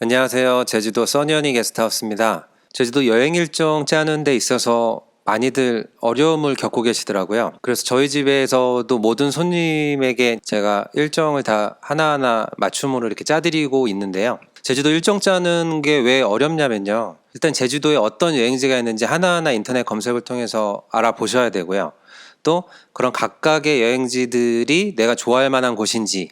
안녕하세요. 제주도 써니언니 게스트하우스입니다. 제주도 여행 일정 짜는 데 있어서 많이들 어려움을 겪고 계시더라고요. 그래서 저희 집에서도 모든 손님에게 제가 일정을 다 하나하나 맞춤으로 이렇게 짜드리고 있는데요. 제주도 일정 짜는 게 왜 어렵냐면요. 일단 제주도에 어떤 여행지가 있는지 하나하나 인터넷 검색을 통해서 알아보셔야 되고요. 또 그런 각각의 여행지들이 내가 좋아할 만한 곳인지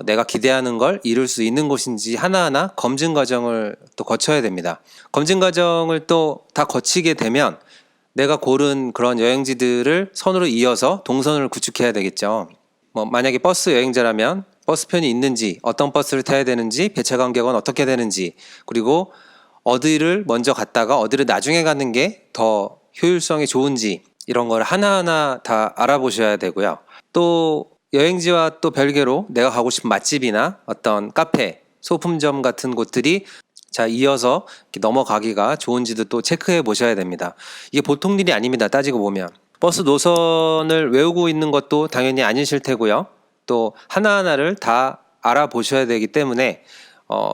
내가 기대하는 걸 이룰 수 있는 곳인지 하나하나 검증 과정을 또 거쳐야 됩니다. 검증 과정을 또 다 거치게 되면 내가 고른 그런 여행지들을 선으로 이어서 동선을 구축해야 되겠죠. 만약에 버스 여행자라면 버스편이 있는지, 어떤 버스를 타야 되는지, 배차 간격은 어떻게 되는지, 그리고 어디를 먼저 갔다가 어디를 나중에 가는 게 더 효율성이 좋은지 이런 걸 하나하나 다 알아보셔야 되고요. 또 여행지와 또 별개로 내가 가고 싶은 맛집이나 어떤 카페, 소품점 같은 곳들이 자 이어서 이렇게 넘어가기가 좋은지도 또 체크해 보셔야 됩니다. 이게 보통 일이 아닙니다. 따지고 보면 버스 노선을 외우고 있는 것도 당연히 아니실 테고요. 또 하나하나를 다 알아보셔야 되기 때문에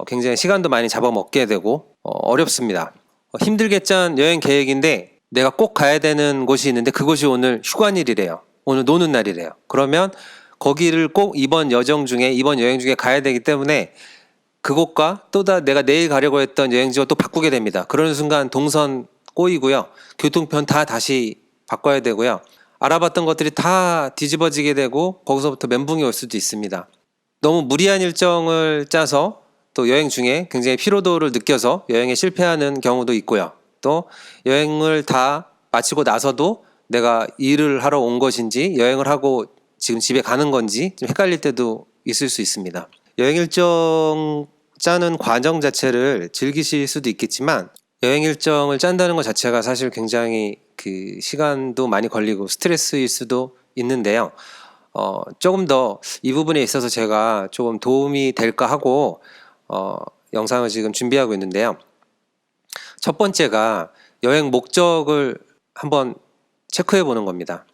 굉장히 시간도 많이 잡아먹게 되고 어렵습니다. 힘들게 짠 여행 계획인데 내가 꼭 가야 되는 곳이 있는데 그곳이 오늘 휴관일이래요. 오늘 노는 날이래요. 그러면 거기를 꼭 이번 여행 중에 가야 되기 때문에 그곳과 또 내가 내일 가려고 했던 여행지와 또 바꾸게 됩니다. 그러는 순간 동선 꼬이고요. 교통편 다 다시 바꿔야 되고요. 알아봤던 것들이 다 뒤집어지게 되고 거기서부터 멘붕이 올 수도 있습니다. 너무 무리한 일정을 짜서 또 여행 중에 굉장히 피로도를 느껴서 여행에 실패하는 경우도 있고요. 또 여행을 다 마치고 나서도 내가 일을 하러 온 것인지 여행을 하고 지금 집에 가는 건지 좀 헷갈릴 때도 있을 수 있습니다. 여행 일정 짜는 과정 자체를 즐기실 수도 있겠지만 여행 일정을 짠다는 것 자체가 사실 굉장히 그 시간도 많이 걸리고 스트레스일 수도 있는데요. 조금 더 이 부분에 있어서 제가 조금 도움이 될까 하고 영상을 지금 준비하고 있는데요. 첫 번째가 여행 목적을 한번 체크해 보는 겁니다.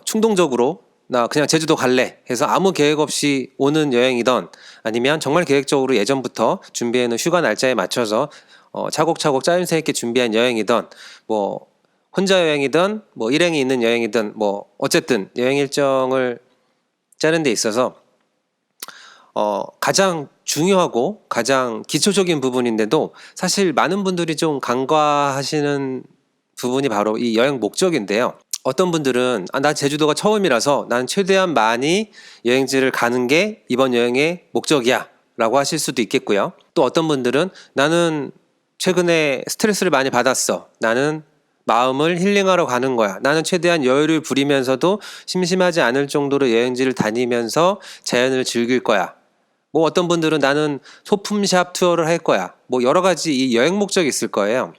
충동적으로 나 그냥 제주도 갈래 해서 아무 계획 없이 오는 여행이던 아니면 정말 계획적으로 예전부터 준비해 놓은 휴가 날짜에 맞춰서 차곡차곡 짜임새 있게 준비한 여행이던 혼자 여행이든 일행이 있는 여행이든 어쨌든 여행 일정을 짜는 데 있어서 가장 중요하고 가장 기초적인 부분인데도 사실 많은 분들이 좀 간과하시는 부분이 바로 이 여행 목적인데요. 어떤 분들은 나 제주도가 처음이라서 나는 최대한 많이 여행지를 가는 게 이번 여행의 목적이야 라고 하실 수도 있겠고요. 또 어떤 분들은 나는 최근에 스트레스를 많이 받았어. 나는 마음을 힐링하러 가는 거야. 나는 최대한 여유를 부리면서도 심심하지 않을 정도로 여행지를 다니면서 자연을 즐길 거야. 어떤 분들은 나는 소품샵 투어를 할 거야. 여러 가지 이 여행 목적이 있을 거예요.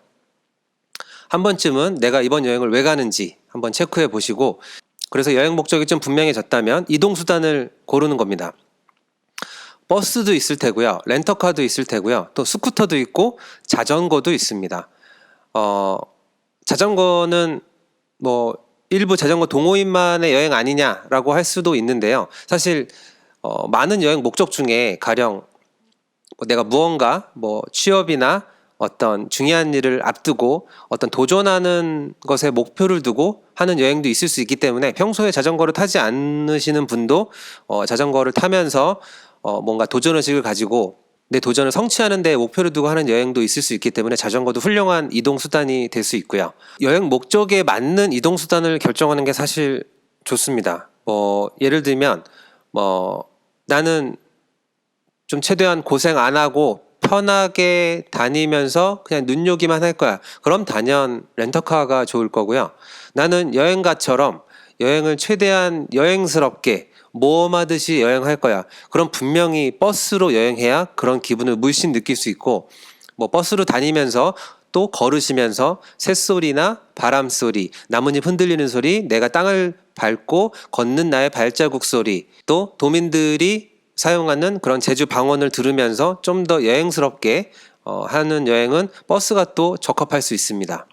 한 번쯤은 내가 이번 여행을 왜 가는지 한번 체크해 보시고, 그래서 여행 목적이 좀 분명해졌다면 이동수단을 고르는 겁니다. 버스도 있을 테고요. 렌터카도 있을 테고요. 또 스쿠터도 있고 자전거도 있습니다. 자전거는 일부 자전거 동호인만의 여행 아니냐라고 할 수도 있는데요. 사실 많은 여행 목적 중에 가령 내가 무언가 취업이나 어떤 중요한 일을 앞두고 어떤 도전하는 것에 목표를 두고 하는 여행도 있을 수 있기 때문에 평소에 자전거를 타지 않으시는 분도 자전거를 타면서 뭔가 도전의식을 가지고 내 도전을 성취하는 데 목표를 두고 하는 여행도 있을 수 있기 때문에 자전거도 훌륭한 이동수단이 될 수 있고요. 여행 목적에 맞는 이동수단을 결정하는 게 사실 좋습니다. 예를 들면 나는 좀 최대한 고생 안 하고 편하게 다니면서 그냥 눈요기만 할 거야. 그럼 단연 렌터카가 좋을 거고요. 나는 여행가처럼 여행을 최대한 여행스럽게 모험하듯이 여행할 거야. 그럼 분명히 버스로 여행해야 그런 기분을 물씬 느낄 수 있고, 버스로 다니면서 또 걸으시면서 새소리나 바람소리, 나뭇잎 흔들리는 소리, 내가 땅을 밟고 걷는 나의 발자국 소리, 또 도민들이 사용하는 그런 제주 방언을 들으면서 좀 더 여행스럽게 하는 여행은 버스가 또 적합할 수 있습니다.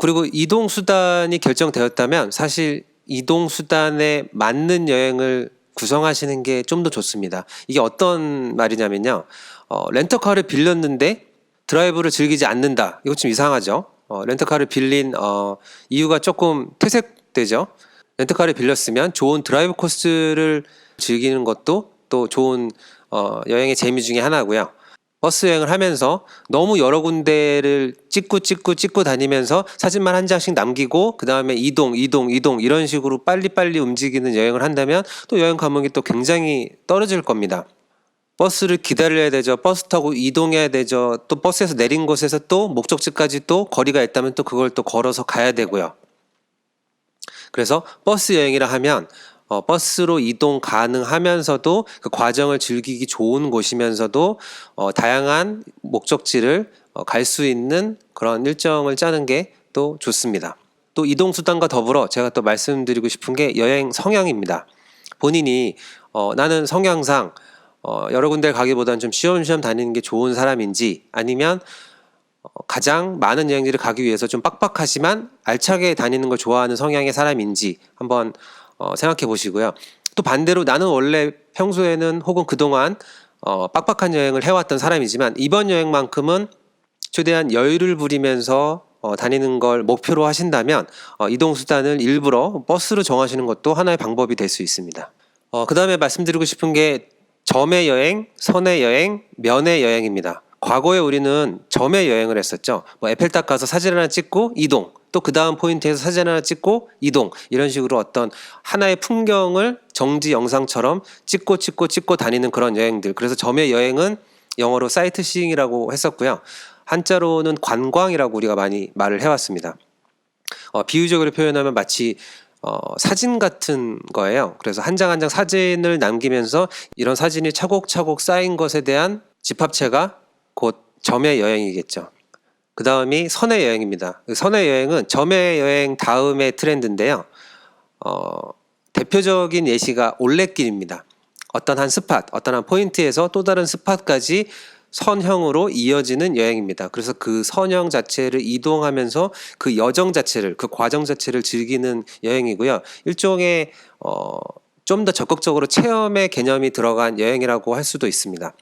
그리고 이동수단이 결정되었다면 사실 이동수단에 맞는 여행을 구성하시는 게 좀 더 좋습니다. 이게 어떤 말이냐면요. 렌터카를 빌렸는데 드라이브를 즐기지 않는다. 이거 좀 이상하죠. 렌터카를 빌린 이유가 조금 퇴색되죠. 렌터카를 빌렸으면 좋은 드라이브 코스를 즐기는 것도 또 좋은 여행의 재미 중에 하나고요. 버스 여행을 하면서 너무 여러 군데를 찍고 다니면서 사진만 한 장씩 남기고 그 다음에 이동 이런 식으로 빨리빨리 움직이는 여행을 한다면 또 여행 감흥이 또 굉장히 떨어질 겁니다. 버스를 기다려야 되죠. 버스 타고 이동해야 되죠. 또 버스에서 내린 곳에서 또 목적지까지 또 거리가 있다면 또 그걸 또 걸어서 가야 되고요. 그래서 버스 여행이라 하면 버스로 이동 가능하면서도 그 과정을 즐기기 좋은 곳이면서도 다양한 목적지를 갈 수 있는 그런 일정을 짜는 게 또 좋습니다. 또 이동 수단과 더불어 제가 또 말씀드리고 싶은 게 여행 성향입니다. 본인이 나는 성향상 여러 군데 가기보다는 좀 쉬엄쉬엄 다니는 게 좋은 사람인지 아니면 가장 많은 여행지를 가기 위해서 좀 빡빡하지만 알차게 다니는 걸 좋아하는 성향의 사람인지 한번 생각해 보시고요. 또 반대로 나는 원래 평소에는 혹은 그동안 빡빡한 여행을 해왔던 사람이지만 이번 여행만큼은 최대한 여유를 부리면서 다니는 걸 목표로 하신다면 이동 수단을 일부러 버스로 정하시는 것도 하나의 방법이 될 수 있습니다. 그 다음에 말씀드리고 싶은 게 점의 여행, 선의 여행, 면의 여행입니다. 과거에 우리는 점의 여행을 했었죠. 에펠탑 가서 사진 하나 찍고 이동, 또 그 다음 포인트에서 사진 하나 찍고 이동, 이런 식으로 어떤 하나의 풍경을 정지 영상처럼 찍고 다니는 그런 여행들. 그래서 점의 여행은 영어로 사이트시잉이라고 했었고요. 한자로는 관광이라고 우리가 많이 말을 해왔습니다. 비유적으로 표현하면 마치 사진 같은 거예요. 그래서 한 장 한 장 사진을 남기면서 이런 사진이 차곡차곡 쌓인 것에 대한 집합체가 곧 점의 여행이겠죠. 그 다음이 선의 여행입니다. 선의 여행은 점의 여행 다음의 트렌드인데요. 대표적인 예시가 올레길입니다. 어떤 한 스팟, 어떤 한 포인트에서 또 다른 스팟까지 선형으로 이어지는 여행입니다. 그래서 그 선형 자체를 이동하면서 그 여정 자체를, 그 과정 자체를 즐기는 여행이고요. 일종의 좀 더 적극적으로 체험의 개념이 들어간 여행이라고 할 수도 있습니다.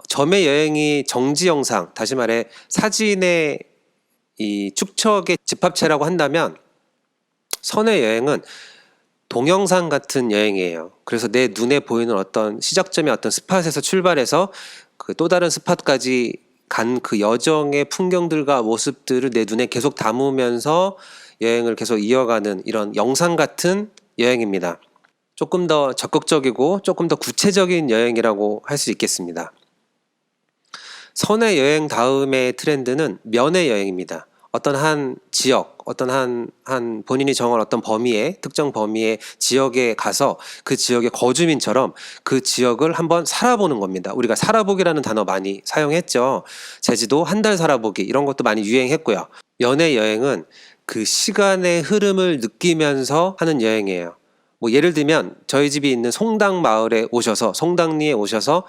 점의 여행이 정지 영상, 다시 말해 사진의 이 축척의 집합체라고 한다면 선의 여행은 동영상 같은 여행이에요. 그래서 내 눈에 보이는 어떤 시작점의 어떤 스팟에서 출발해서 그 또 다른 스팟까지 간 그 여정의 풍경들과 모습들을 내 눈에 계속 담으면서 여행을 계속 이어가는 이런 영상 같은 여행입니다. 조금 더 적극적이고 조금 더 구체적인 여행이라고 할 수 있겠습니다. 선의 여행 다음의 트렌드는 면의 여행입니다. 어떤 한 지역, 어떤 한 본인이 정한 어떤 범위에, 특정 범위의 지역에 가서 그 지역의 거주민처럼 그 지역을 한번 살아보는 겁니다. 우리가 살아보기라는 단어 많이 사용했죠. 제주도 한 달 살아보기 이런 것도 많이 유행했고요. 면의 여행은 그 시간의 흐름을 느끼면서 하는 여행이에요. 예를 들면 저희 집이 있는 송당 마을에 오셔서, 송당리에 오셔서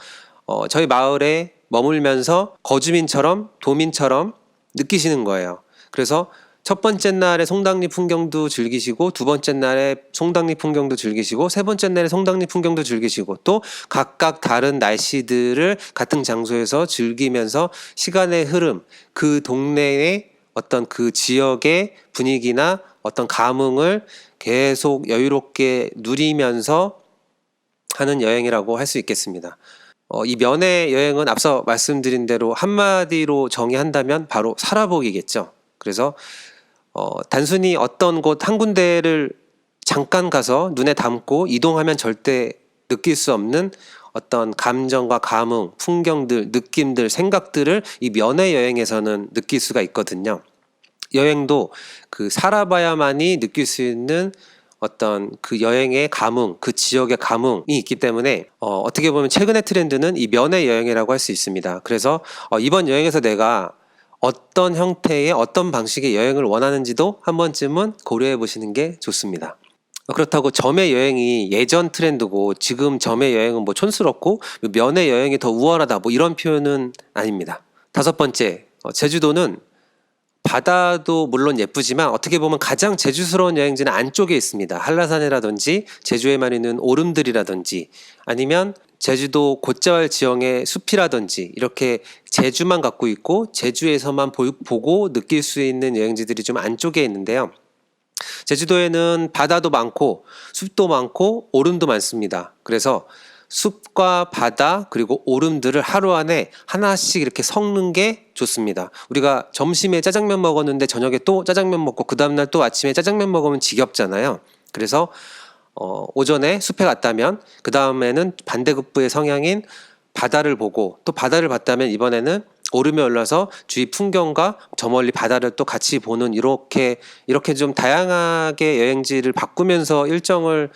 저희 마을에 머물면서 거주민처럼, 도민처럼 느끼시는 거예요. 그래서 첫 번째 날에 송당리 풍경도 즐기시고, 두 번째 날에 송당리 풍경도 즐기시고, 세 번째 날에 송당리 풍경도 즐기시고, 또 각각 다른 날씨들을 같은 장소에서 즐기면서 시간의 흐름, 그 동네의 어떤 그 지역의 분위기나 어떤 감흥을 계속 여유롭게 누리면서 하는 여행이라고 할 수 있겠습니다. 이 면의 여행은 앞서 말씀드린 대로 한마디로 정의한다면 바로 살아보기겠죠. 그래서 단순히 어떤 곳 한 군데를 잠깐 가서 눈에 담고 이동하면 절대 느낄 수 없는 어떤 감정과 감흥, 풍경들, 느낌들, 생각들을 이 면의 여행에서는 느낄 수가 있거든요. 여행도 그 살아봐야만이 느낄 수 있는 어떤 그 여행의 감흥, 그 지역의 감흥이 있기 때문에 어떻게 보면 최근의 트렌드는 이 면의 여행이라고 할 수 있습니다. 그래서 이번 여행에서 내가 어떤 형태의 어떤 방식의 여행을 원하는지도 한 번쯤은 고려해 보시는 게 좋습니다. 그렇다고 점의 여행이 예전 트렌드고 지금 점의 여행은 촌스럽고 면의 여행이 더 우월하다 이런 표현은 아닙니다. 다섯 번째, 제주도는 바다도 물론 예쁘지만 어떻게 보면 가장 제주스러운 여행지는 안쪽에 있습니다. 한라산이라든지 제주에만 있는 오름들이라든지 아니면 제주도 곶자왈 지형의 숲이라든지 이렇게 제주만 갖고 있고 제주에서만 보고 느낄 수 있는 여행지들이 좀 안쪽에 있는데요. 제주도에는 바다도 많고 숲도 많고 오름도 많습니다. 그래서 숲과 바다 그리고 오름들을 하루 안에 하나씩 이렇게 섞는 게 좋습니다. 우리가 점심에 짜장면 먹었는데 저녁에 또 짜장면 먹고 그 다음날 또 아침에 짜장면 먹으면 지겹잖아요. 그래서 오전에 숲에 갔다면 그 다음에는 반대급부의 성향인 바다를 보고 또 바다를 봤다면 이번에는 오름에 올라서 주위 풍경과 저 멀리 바다를 또 같이 보는 이렇게 좀 다양하게 여행지를 바꾸면서 일정을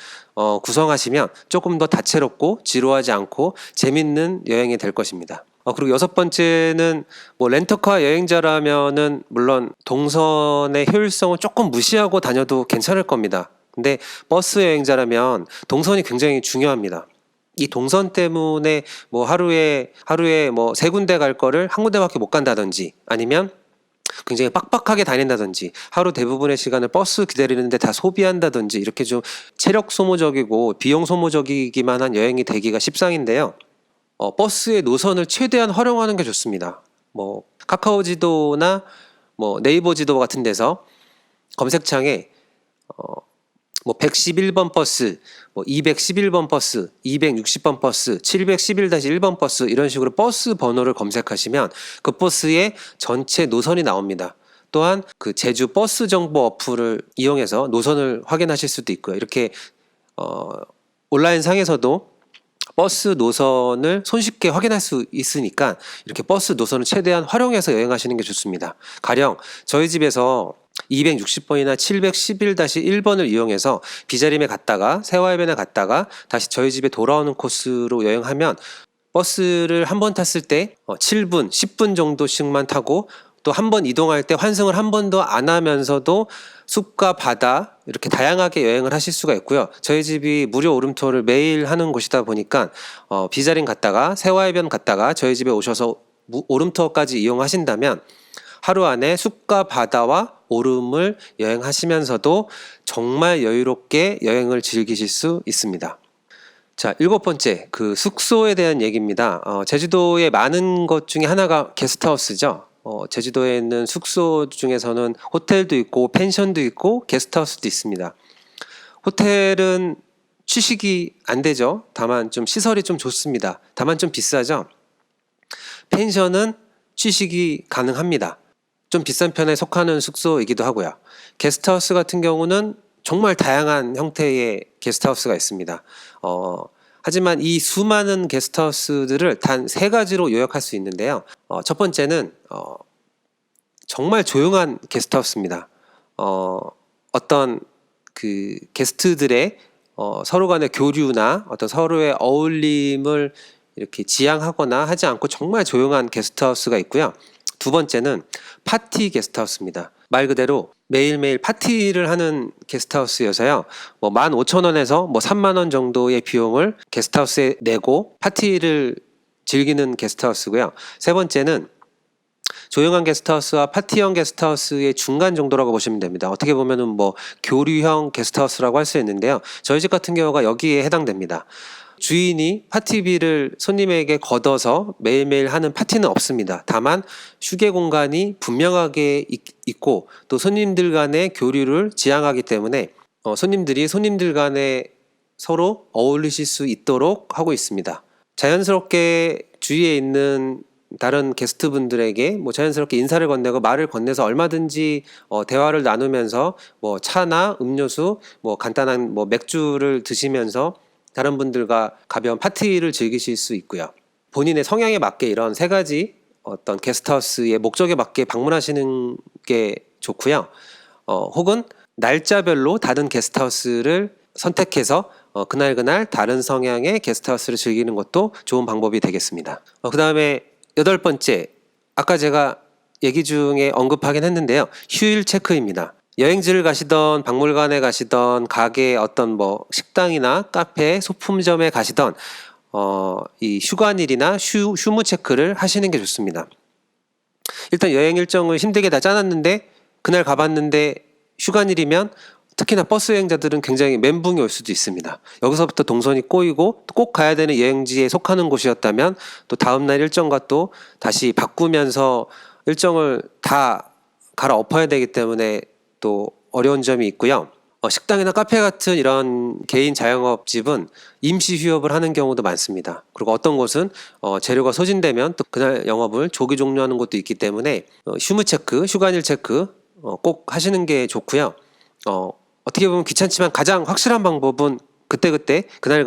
구성하시면 조금 더 다채롭고 지루하지 않고 재밌는 여행이 될 것입니다. 그리고 여섯 번째는 뭐 렌터카 여행자라면은 물론 동선의 효율성을 조금 무시하고 다녀도 괜찮을 겁니다. 근데 버스 여행자라면 동선이 굉장히 중요합니다. 이 동선 때문에 뭐 하루에 뭐 세 군데 갈 거를 한 군데밖에 못 간다든지 아니면 굉장히 빡빡하게 다닌다든지 하루 대부분의 시간을 버스 기다리는데 다 소비한다든지 이렇게 좀 체력 소모적이고 비용 소모적이기만 한 여행이 되기가 십상인데요. 버스의 노선을 최대한 활용하는 게 좋습니다. 뭐 카카오 지도나 뭐 네이버 지도 같은 데서 검색창에 뭐 111번 버스, 뭐 211번 버스, 260번 버스, 711-1번 버스 이런 식으로 버스 번호를 검색하시면 그 버스의 전체 노선이 나옵니다. 또한 그 제주 버스 정보 어플을 이용해서 노선을 확인하실 수도 있고요. 이렇게 온라인 상에서도 버스 노선을 손쉽게 확인할 수 있으니까 이렇게 버스 노선을 최대한 활용해서 여행하시는 게 좋습니다. 가령 저희 집에서 260번이나 711-1번을 이용해서 비자림에 갔다가 세화해변에 갔다가 다시 저희 집에 돌아오는 코스로 여행하면 버스를 한 번 탔을 때 7분, 10분 정도씩만 타고 또 한 번 이동할 때 환승을 한 번도 안 하면서도 숲과 바다 이렇게 다양하게 여행을 하실 수가 있고요. 저희 집이 무료 오름 투어를 매일 하는 곳이다 보니까 비자림 갔다가 세화해변 갔다가 저희 집에 오셔서 오름 투어까지 이용하신다면 하루 안에 숲과 바다와 오름을 여행하시면서도 정말 여유롭게 여행을 즐기실 수 있습니다. 자, 일곱 번째, 그 숙소에 대한 얘기입니다. 제주도의 많은 것 중에 하나가 게스트하우스죠. 제주도에 있는 숙소 중에서는 호텔도 있고 펜션도 있고 게스트하우스도 있습니다. 호텔은 취식이 안 되죠. 다만 좀 시설이 좀 좋습니다. 다만 좀 비싸죠. 펜션은 취식이 가능합니다. 좀 비싼 편에 속하는 숙소이기도 하고요. 게스트하우스 같은 경우는 정말 다양한 형태의 게스트하우스가 있습니다. 하지만 이 수많은 게스트하우스들을 단 세 가지로 요약할 수 있는데요. 첫 번째는 정말 조용한 게스트하우스입니다. 어떤 그 게스트들의 서로 간의 교류나 어떤 서로의 어울림을 이렇게 지향하거나 하지 않고 정말 조용한 게스트하우스가 있고요. 두 번째는 파티 게스트하우스입니다. 말 그대로 매일매일 파티를 하는 게스트하우스여서요. 뭐 15,000원에서 뭐 30,000원 정도의 비용을 게스트하우스에 내고 파티를 즐기는 게스트하우스고요. 세 번째는 조용한 게스트하우스와 파티형 게스트하우스의 중간 정도라고 보시면 됩니다. 어떻게 보면은 뭐 교류형 게스트하우스라고 할 수 있는데요. 저희 집 같은 경우가 여기에 해당됩니다. 주인이 파티비를 손님에게 걷어서 매일매일 하는 파티는 없습니다. 다만 휴게 공간이 분명하게 있고 또 손님들 간의 교류를 지향하기 때문에 손님들이 손님들 간에 서로 어울리실 수 있도록 하고 있습니다. 자연스럽게 주위에 있는 다른 게스트분들에게 뭐 자연스럽게 인사를 건네고 말을 건네서 얼마든지 대화를 나누면서 뭐 차나 음료수 뭐 간단한 뭐 맥주를 드시면서 다른 분들과 가벼운 파티를 즐기실 수 있고요. 본인의 성향에 맞게 이런 세 가지 어떤 게스트하우스의 목적에 맞게 방문하시는 게 좋고요. 혹은 날짜별로 다른 게스트하우스를 선택해서 그날 다른 성향의 게스트하우스를 즐기는 것도 좋은 방법이 되겠습니다. 그 다음에 여덟 번째, 아까 제가 얘기 중에 언급하긴 했는데요. 휴일 체크입니다. 여행지를 가시던 박물관에 가시던 가게 어떤 뭐 식당이나 카페, 소품점에 가시던 이 휴관일이나 휴무 체크를 하시는 게 좋습니다. 일단 여행 일정을 힘들게 다 짜놨는데 그날 가봤는데 휴관일이면 특히나 버스 여행자들은 굉장히 멘붕이 올 수도 있습니다. 여기서부터 동선이 꼬이고 꼭 가야 되는 여행지에 속하는 곳이었다면 또 다음날 일정과 또 다시 바꾸면서 일정을 다 갈아엎어야 되기 때문에 또 어려운 점이 있고요. 식당이나 카페 같은 이런 개인 자영업집은 임시 휴업을 하는 경우도 많습니다. 그리고 어떤 곳은 재료가 소진되면 또 그날 영업을 조기 종료하는 곳도 있기 때문에 휴무 체크, 휴관일 체크 꼭 하시는 게 좋고요. 어떻게 보면 귀찮지만 가장 확실한 방법은 그때그때 그날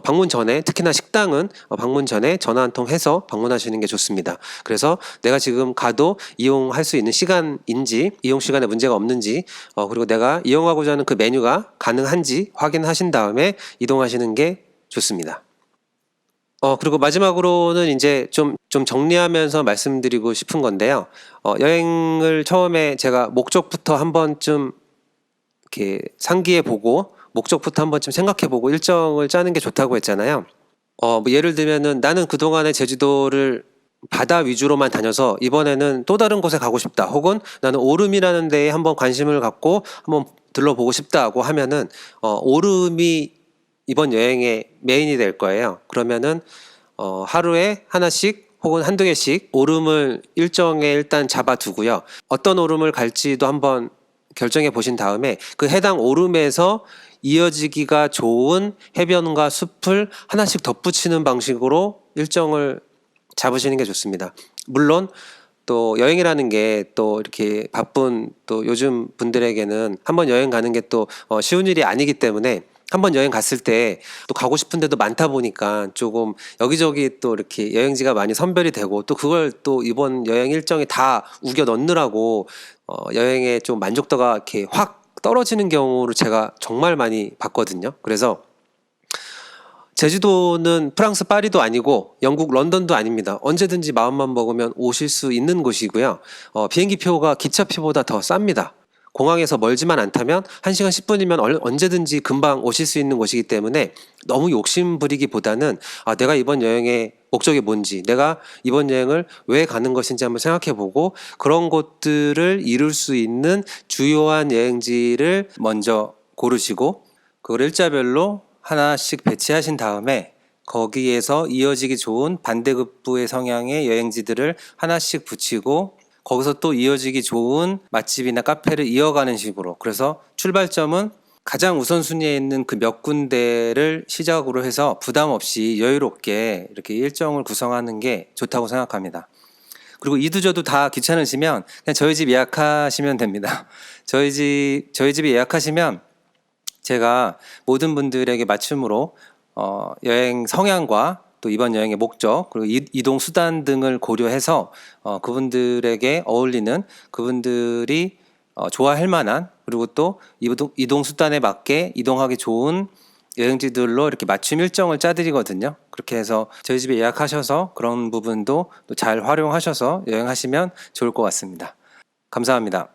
방문 전에, 특히나 식당은 방문 전에 전화 한 통 해서 방문하시는 게 좋습니다. 그래서 내가 지금 가도 이용할 수 있는 시간인지, 이용 시간에 문제가 없는지, 그리고 내가 이용하고자 하는 그 메뉴가 가능한지 확인하신 다음에 이동하시는 게 좋습니다. 그리고 마지막으로는 이제 좀 정리하면서 말씀드리고 싶은 건데요. 여행을 처음에 제가 목적부터 한 번쯤 이렇게 상기해 보고 목적부터 한 번쯤 생각해 보고 일정을 짜는 게 좋다고 했잖아요. 뭐 예를 들면은 나는 그동안에 제주도를 바다 위주로만 다녀서 이번에는 또 다른 곳에 가고 싶다. 혹은 나는 오름이라는 데에 한번 관심을 갖고 한번 들러보고 싶다고 하면은 오름이 이번 여행의 메인이 될 거예요. 그러면은 하루에 하나씩 혹은 한두 개씩 오름을 일정에 일단 잡아두고요. 어떤 오름을 갈지도 한번 결정해 보신 다음에 그 해당 오름에서 이어지기가 좋은 해변과 숲을 하나씩 덧붙이는 방식으로 일정을 잡으시는 게 좋습니다. 물론 또 여행이라는 게 또 이렇게 바쁜 또 요즘 분들에게는 한번 여행 가는 게 또 쉬운 일이 아니기 때문에 한번 여행 갔을 때 또 가고 싶은 데도 많다 보니까 조금 여기저기 또 이렇게 여행지가 많이 선별이 되고 또 그걸 또 이번 여행 일정에 다 우겨 넣느라고 여행의 좀 만족도가 이렇게 확 떨어지는 경우를 제가 정말 많이 봤거든요. 그래서 제주도는 프랑스 파리도 아니고 영국 런던도 아닙니다. 언제든지 마음만 먹으면 오실 수 있는 곳이고요. 비행기표가 기차표보다 더 쌉니다. 공항에서 멀지만 않다면 1시간 10분이면 언제든지 금방 오실 수 있는 곳이기 때문에 너무 욕심 부리기보다는 내가 이번 여행의 목적이 뭔지, 내가 이번 여행을 왜 가는 것인지 한번 생각해 보고 그런 곳들을 이룰 수 있는 주요한 여행지를 먼저 고르시고 그걸 일자별로 하나씩 배치하신 다음에 거기에서 이어지기 좋은 반대급부의 성향의 여행지들을 하나씩 붙이고 거기서 또 이어지기 좋은 맛집이나 카페를 이어가는 식으로, 그래서 출발점은 가장 우선순위에 있는 그 몇 군데를 시작으로 해서 부담 없이 여유롭게 이렇게 일정을 구성하는 게 좋다고 생각합니다. 그리고 이두저두 다 귀찮으시면 그냥 저희 집 예약하시면 됩니다. 저희 집에 예약하시면 제가 모든 분들에게 맞춤으로 여행 성향과 또 이번 여행의 목적 그리고 이동 수단 등을 고려해서 그분들에게 어울리는, 그분들이 좋아할 만한, 그리고 또 이동 수단에 맞게 이동하기 좋은 여행지들로 이렇게 맞춤 일정을 짜드리거든요. 그렇게 해서 저희 집에 예약하셔서 그런 부분도 또 잘 활용하셔서 여행하시면 좋을 것 같습니다. 감사합니다.